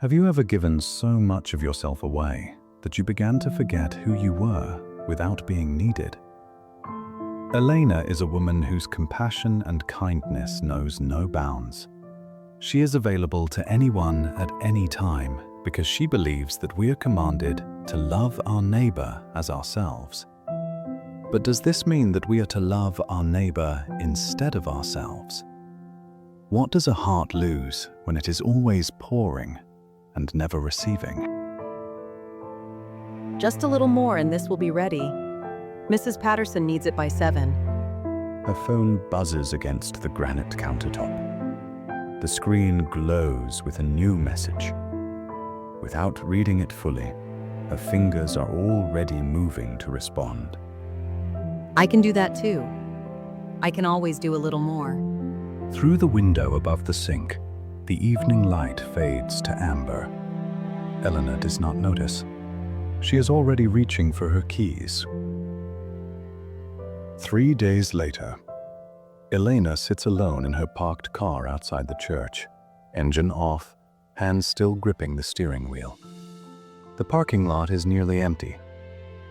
Have you ever given so much of yourself away that you began to forget who you were without being needed? Elena is a woman whose compassion and kindness knows no bounds. She is available to anyone at any time because she believes that we are commanded to love our neighbor as ourselves. But does this mean that we are to love our neighbor instead of ourselves? What does a heart lose when it is always pouring and never receiving? Just a little more and this will be ready. Mrs. Patterson needs it by 7. Her phone buzzes against the granite countertop. The screen glows with a new message. Without reading it fully, her fingers are already moving to respond. I can do that too. I can always do a little more. Through the window above the sink, the evening light fades to amber. Elena does not notice. She is already reaching for her keys. 3 days later, Elena sits alone in her parked car outside the church, engine off, hands still gripping the steering wheel. The parking lot is nearly empty.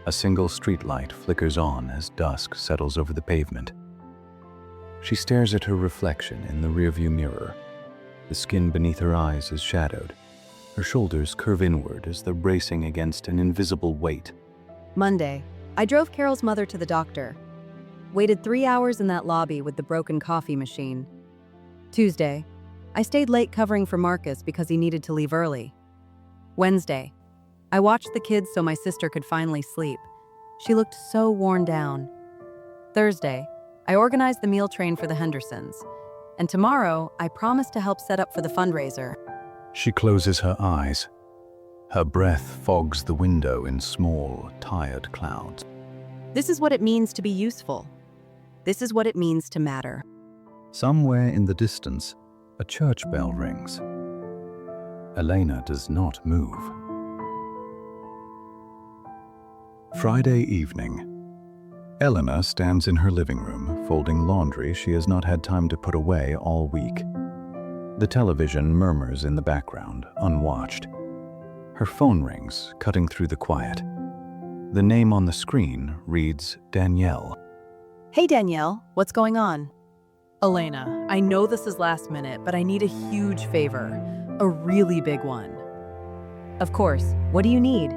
A single street light flickers on as dusk settles over the pavement. She stares at her reflection in the rearview mirror. The skin beneath her eyes is shadowed. Her shoulders curve inward as though bracing against an invisible weight. Monday, I drove Carol's mother to the doctor. Waited 3 hours in that lobby with the broken coffee machine. Tuesday, I stayed late covering for Marcus because he needed to leave early. Wednesday, I watched the kids so my sister could finally sleep. She looked so worn down. Thursday, I organized the meal train for the Hendersons. And tomorrow, I promise to help set up for the fundraiser. She closes her eyes. Her breath fogs the window in small, tired clouds. This is what it means to be useful. This is what it means to matter. Somewhere in the distance, a church bell rings. Elena does not move. Friday evening. Elena stands in her living room, folding laundry she has not had time to put away all week. The television murmurs in the background, unwatched. Her phone rings, cutting through the quiet. The name on the screen reads Danielle. Hey Danielle, what's going on? Elena, I know this is last minute, but I need a huge favor. A really big one. Of course, what do you need?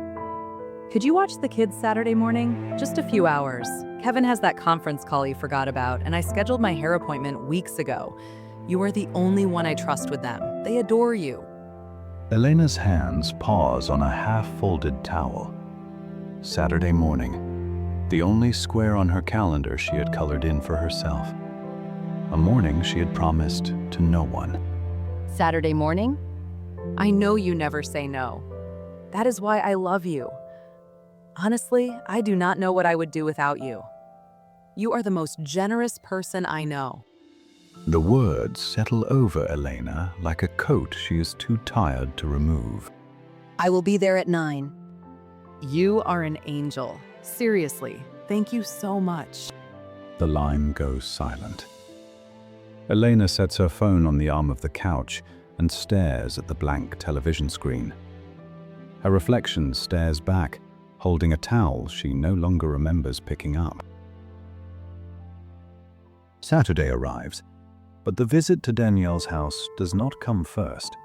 Could you watch the kids Saturday morning? Just a few hours. Kevin has that conference call he forgot about, and I scheduled my hair appointment weeks ago. You are the only one I trust with them. They adore you. Elena's hands pause on a half-folded towel. Saturday morning, the only square on her calendar she had colored in for herself. A morning she had promised to no one. Saturday morning? I know you never say no. That is why I love you. Honestly, I do not know what I would do without you. You are the most generous person I know. The words settle over Elena like a coat she is too tired to remove. I will be there at 9. You are an angel. Seriously, thank you so much. The line goes silent. Elena sets her phone on the arm of the couch and stares at the blank television screen. Her reflection stares back, holding a towel she no longer remembers picking up. Saturday arrives, but the visit to Danielle's house does not come first.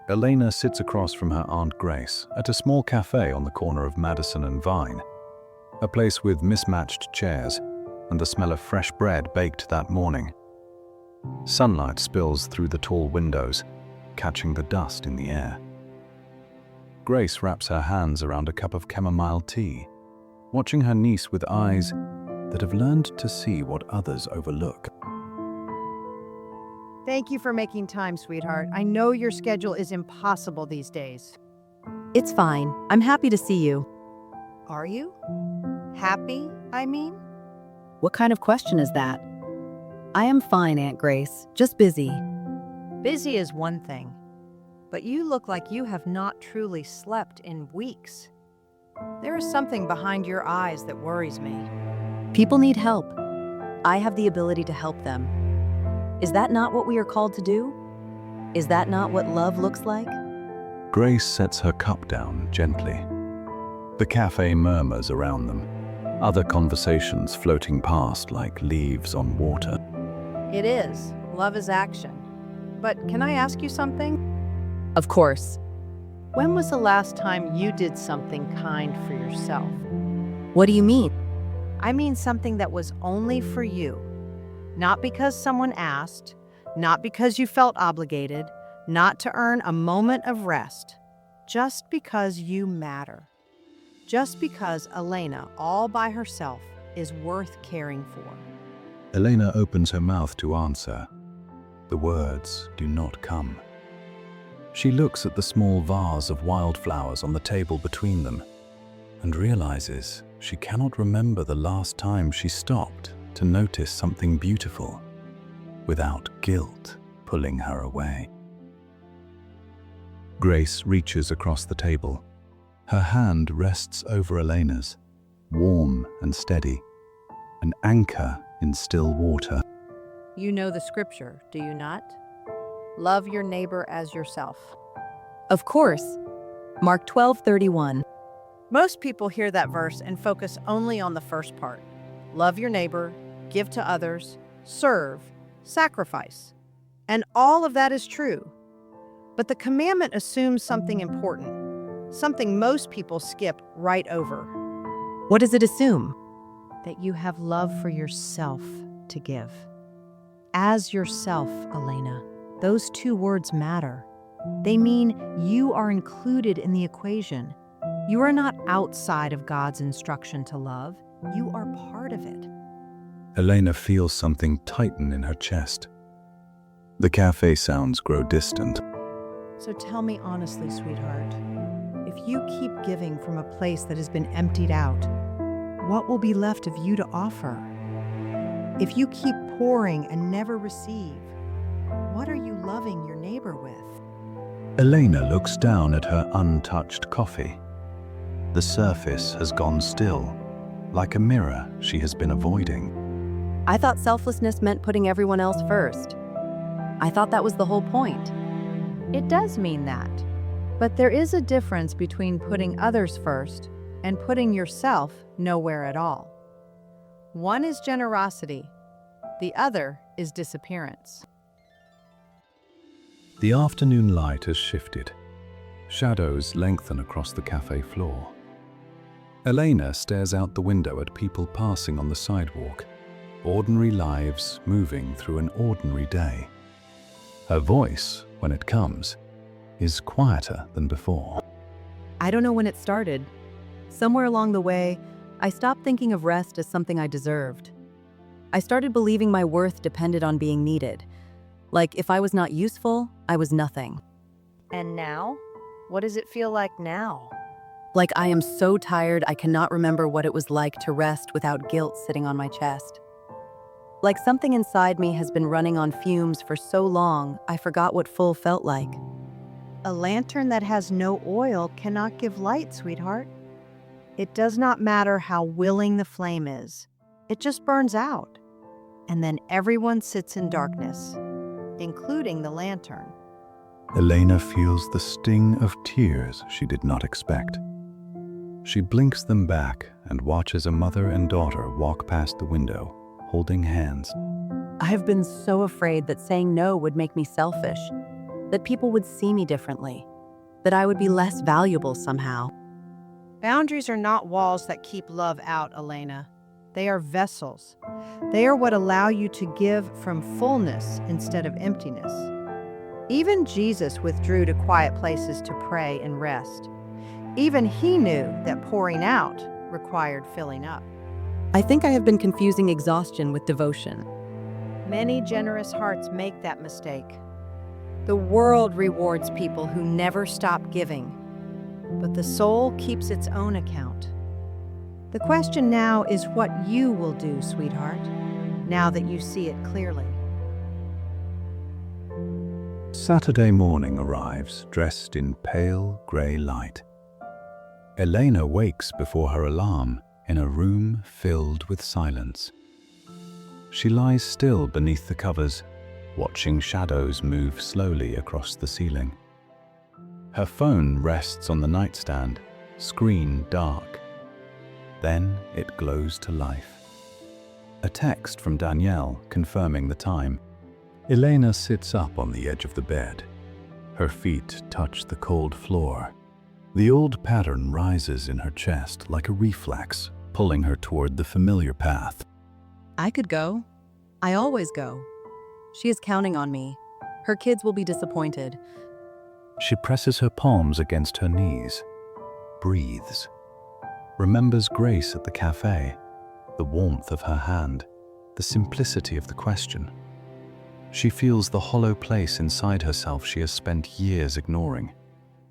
Elena sits across from her Aunt Grace at a small cafe on the corner of Madison and Vine, a place with mismatched chairs and the smell of fresh bread baked that morning. Sunlight spills through the tall windows, catching the dust in the air. Grace wraps her hands around a cup of chamomile tea, watching her niece with eyes that have learned to see what others overlook. Thank you for making time, sweetheart. I know your schedule is impossible these days. It's fine. I'm happy to see you. Are you? Happy, I mean? What kind of question is that? I am fine, Aunt Grace. Just busy. Busy is one thing, but you look like you have not truly slept in weeks. There is something behind your eyes that worries me. People need help. I have the ability to help them. Is that not what we are called to do? Is that not what love looks like? Grace sets her cup down gently. The cafe murmurs around them, other conversations floating past like leaves on water. It is. Love is action. But can I ask you something? Of course. When was the last time you did something kind for yourself? What do you mean? I mean something that was only for you. Not because someone asked, not because you felt obligated, not to earn a moment of rest. Just because you matter. Just because Elena, all by herself, is worth caring for. Elena opens her mouth to answer. The words do not come. She looks at the small vase of wildflowers on the table between them and realizes she cannot remember the last time she stopped to notice something beautiful without guilt pulling her away. Grace reaches across the table. Her hand rests over Elena's, warm and steady, an anchor in still water. You know the scripture, do you not? Love your neighbor as yourself. Of course. Mark 12:31. Most people hear that verse and focus only on the first part. Love your neighbor, give to others, serve, sacrifice. And all of that is true. But the commandment assumes something important, something most people skip right over. What does it assume? That you have love for yourself to give. As yourself, Elena. Those two words matter. They mean you are included in the equation. You are not outside of God's instruction to love. You are part of it. Elena feels something tighten in her chest. The cafe sounds grow distant. So tell me honestly, sweetheart, if you keep giving from a place that has been emptied out, what will be left of you to offer? If you keep pouring and never receive, what are you loving your neighbor with? Elena looks down at her untouched coffee. The surface has gone still, like a mirror she has been avoiding. I thought selflessness meant putting everyone else first. I thought that was the whole point. It does mean that. But there is a difference between putting others first and putting yourself nowhere at all. One is generosity. The other is disappearance. The afternoon light has shifted. Shadows lengthen across the cafe floor. Elena stares out the window at people passing on the sidewalk, ordinary lives moving through an ordinary day. Her voice, when it comes, is quieter than before. I don't know when it started. Somewhere along the way, I stopped thinking of rest as something I deserved. I started believing my worth depended on being needed. Like, if I was not useful, I was nothing. And now? What does it feel like now? Like I am so tired I cannot remember what it was like to rest without guilt sitting on my chest. Like something inside me has been running on fumes for so long, I forgot what full felt like. A lantern that has no oil cannot give light, sweetheart. It does not matter how willing the flame is. It just burns out. And then everyone sits in darkness, including the lantern. Elena feels the sting of tears she did not expect. She blinks them back and watches a mother and daughter walk past the window, holding hands. I have been so afraid that saying no would make me selfish, that people would see me differently, that I would be less valuable somehow. Boundaries are not walls that keep love out, Elena. They are vessels. They are what allow you to give from fullness instead of emptiness. Even Jesus withdrew to quiet places to pray and rest. Even he knew that pouring out required filling up. I think I have been confusing exhaustion with devotion. Many generous hearts make that mistake. The world rewards people who never stop giving, but the soul keeps its own account. The question now is what you will do, sweetheart, now that you see it clearly. Saturday morning arrives, dressed in pale grey light. Elena wakes before her alarm in a room filled with silence. She lies still beneath the covers, watching shadows move slowly across the ceiling. Her phone rests on the nightstand, screen dark. Then it glows to life. A text from Danielle confirming the time. Elena sits up on the edge of the bed. Her feet touch the cold floor. The old pattern rises in her chest like a reflex, pulling her toward the familiar path. I could go. I always go. She is counting on me. Her kids will be disappointed. She presses her palms against her knees, breathes, remembers Grace at the cafe, the warmth of her hand, the simplicity of the question. She feels the hollow place inside herself she has spent years ignoring,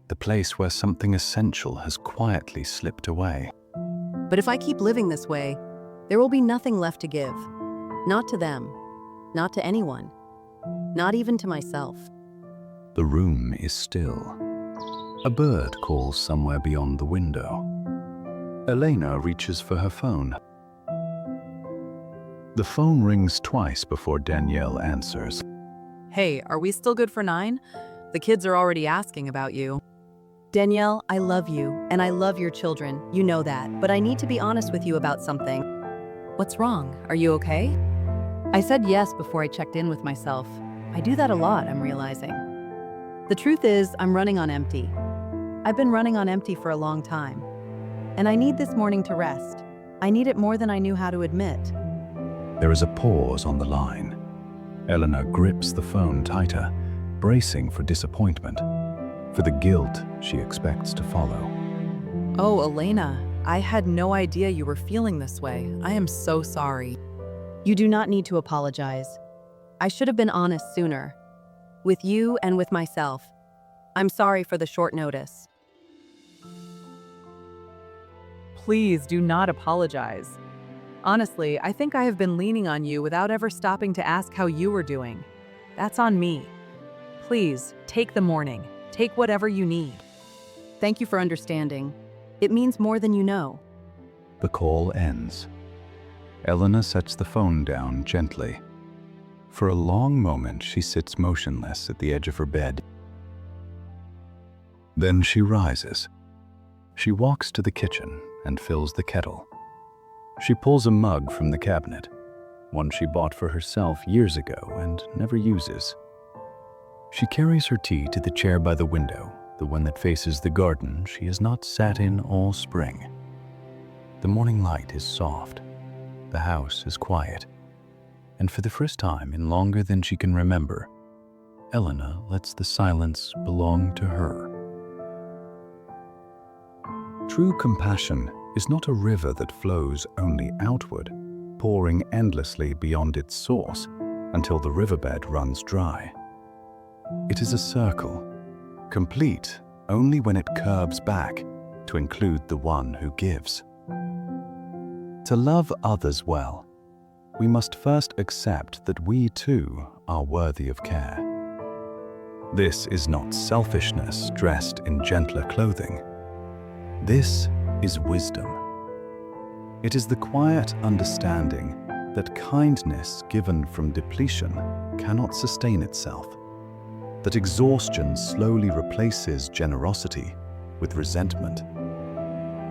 the place where something essential has quietly slipped away. But if I keep living this way, there will be nothing left to give. Not to them, not to anyone, not even to myself. The room is still. A bird calls somewhere beyond the window. Elena reaches for her phone. The phone rings twice before Danielle answers. Hey, are we still good for 9? The kids are already asking about you. Danielle, I love you, and I love your children. You know that, but I need to be honest with you about something. What's wrong? Are you okay? I said yes before I checked in with myself. I do that a lot, I'm realizing. The truth is, I'm running on empty. I've been running on empty for a long time. And I need this morning to rest. I need it more than I knew how to admit. There is a pause on the line. Elena grips the phone tighter, bracing for disappointment, for the guilt she expects to follow. Oh, Elena, I had no idea you were feeling this way. I am so sorry. You do not need to apologize. I should have been honest sooner. With you and with myself. I'm sorry for the short notice. Please do not apologize. Honestly, I think I have been leaning on you without ever stopping to ask how you were doing. That's on me. Please, take the morning. Take whatever you need. Thank you for understanding. It means more than you know. The call ends. Elena sets the phone down gently. For a long moment, she sits motionless at the edge of her bed. Then she rises. She walks to the kitchen and fills the kettle. She pulls a mug from the cabinet, one she bought for herself years ago and never uses. She carries her tea to the chair by the window, the one that faces the garden she has not sat in all spring. The morning light is soft. The house is quiet. And for the first time in longer than she can remember, Elena lets the silence belong to her. True compassion is not a river that flows only outward, pouring endlessly beyond its source until the riverbed runs dry. It is a circle, complete only when it curves back to include the one who gives. To love others well, we must first accept that we too are worthy of care. This is not selfishness dressed in gentler clothing. This is wisdom. It is the quiet understanding that kindness given from depletion cannot sustain itself, that exhaustion slowly replaces generosity with resentment,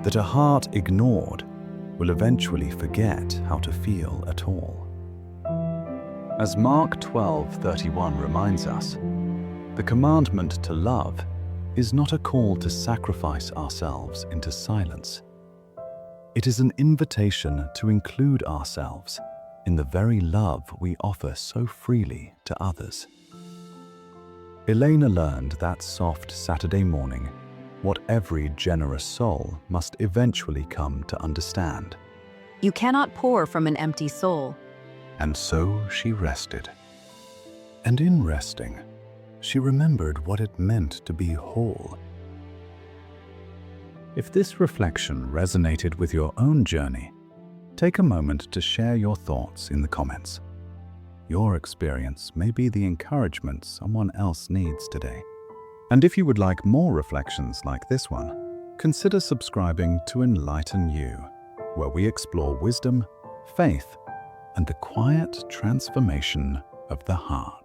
that a heart ignored will eventually forget how to feel at all. As Mark 12:31 reminds us, the commandment to love is not a call to sacrifice ourselves into silence. It is an invitation to include ourselves in the very love we offer so freely to others. Elena learned that soft Saturday morning what every generous soul must eventually come to understand. You cannot pour from an empty soul. And so she rested. And in resting, she remembered what it meant to be whole. If this reflection resonated with your own journey, take a moment to share your thoughts in the comments. Your experience may be the encouragement someone else needs today. And if you would like more reflections like this one, consider subscribing to EnlitenU, where we explore wisdom, faith, and the quiet transformation of the heart.